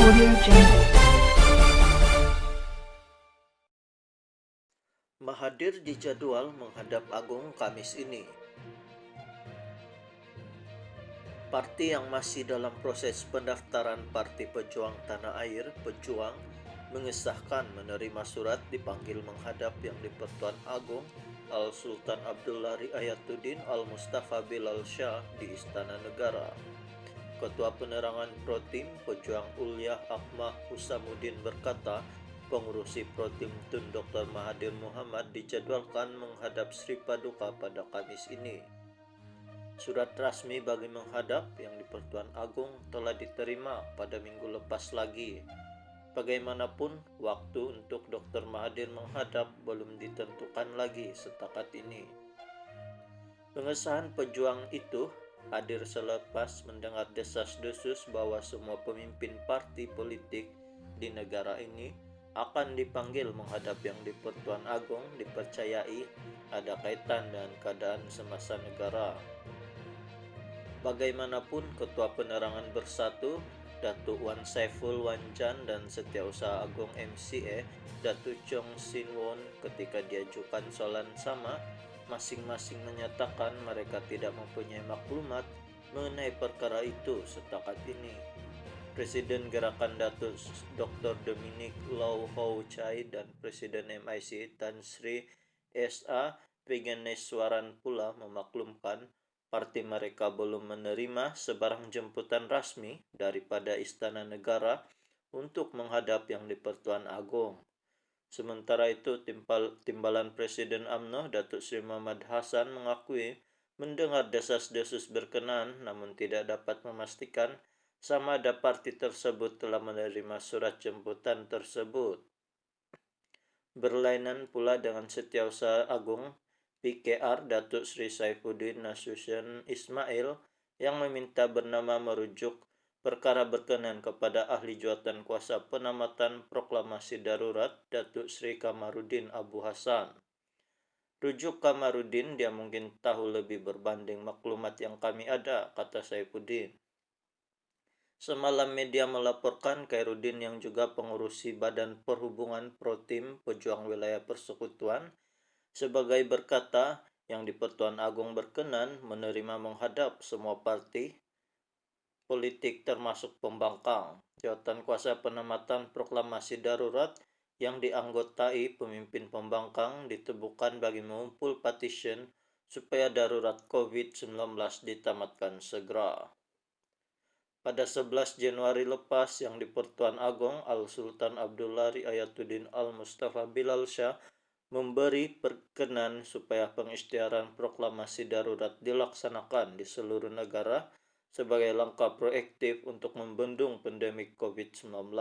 Audio Jungle. Mahathir dijadwal menghadap Agung Kamis ini. Parti yang masih dalam proses pendaftaran Parti Pejuang Tanah Air Pejuang mengesahkan menerima surat dipanggil menghadap yang di-Pertuan Agung Al-Sultan Abdullah Riayatuddin Al-Mustafa Bilal Shah di Istana Negara. Ketua Penerangan Protim Pejuang Ulyah Ahmad Husamuddin berkata, pengurusi Protim Tun Dr. Mahathir Muhammad dijadwalkan menghadap Sri Paduka pada Kamis ini. Surat rasmi bagi menghadap yang di-Pertuan Agung telah diterima pada minggu lepas lagi. Bagaimanapun, waktu untuk Dr. Mahathir menghadap belum ditentukan lagi setakat ini. Pengesahan pejuang itu hadir selepas mendengar desas-desus bahwa semua pemimpin parti politik di negara ini akan dipanggil menghadap yang di-Pertuan Agung dipercayai ada kaitan dengan keadaan semasa negara. Bagaimanapun, Ketua Penerangan Bersatu Datuk Wan Saiful Wanjan dan Setiausaha Agung MCA Datuk Chong Sin Won ketika diajukan soalan sama masing-masing menyatakan mereka tidak mempunyai maklumat mengenai perkara itu setakat ini. Presiden Gerakan Datuk Dr. Dominic Lau Hau Chai dan Presiden MIC Tan Sri S.A. Vighneswaran pula memaklumkan parti mereka belum menerima sebarang jemputan rasmi daripada Istana Negara untuk menghadap yang di-Pertuan Agung. Sementara itu, Timbalan Presiden UMNO Datuk Seri Muhammad Hassan mengakui mendengar desas-desus berkenaan namun tidak dapat memastikan sama ada parti tersebut telah menerima surat jemputan tersebut. Berlainan pula dengan Setiausaha Agung PKR Datuk Seri Saifuddin Nasution Ismail yang meminta bernama merujuk perkara berkenan kepada ahli jawatan kuasa penamatan proklamasi darurat Datuk Seri Kamarudin Abu Hassan. Rujuk Kamarudin, dia mungkin tahu lebih berbanding maklumat yang kami ada, kata Saifuddin. Semalam media melaporkan Khairuddin yang juga pengurusi Badan Perhubungan Protim Pejuang Wilayah Persekutuan sebagai berkata yang di-Pertuan Agung berkenan menerima menghadap semua parti politik termasuk pembangkang. Jawatan kuasa penamatan proklamasi darurat yang dianggotai pemimpin pembangkang ditemukan bagi mengumpul petition supaya darurat COVID-19 ditamatkan segera. Pada 11 Januari lepas yang di-Pertuan Agung Al-Sultan Abdullah Riayatuddin Al-Mustafa Bilal Shah memberi perkenan supaya pengisytiharan proklamasi darurat dilaksanakan di seluruh negara sebagai langkah proaktif untuk membendung pandemik COVID-19.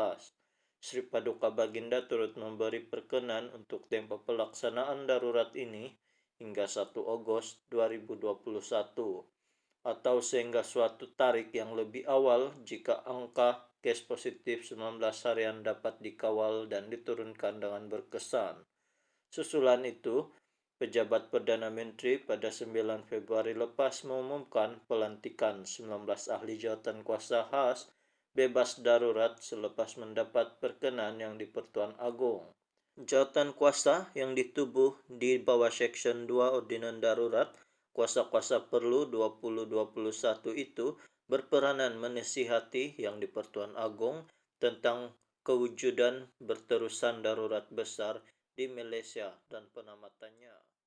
Sri Paduka Baginda turut memberi perkenan untuk tempo pelaksanaan darurat ini hingga 1 Agustus 2021 atau sehingga suatu tarik yang lebih awal jika angka kes positif 19 harian dapat dikawal dan diturunkan dengan berkesan. Susulan itu, pejabat Perdana Menteri pada 9 Februari lepas mengumumkan pelantikan 19 ahli jawatan kuasa khas bebas darurat selepas mendapat perkenan yang di-Pertuan Agung. Jawatan kuasa yang ditubuh di bawah Seksyen 2 Ordinan Darurat Kuasa-kuasa Perlu 2021 itu berperanan menasihati yang di-Pertuan Agung tentang kewujudan berterusan darurat besar di Malaysia dan penamatannya.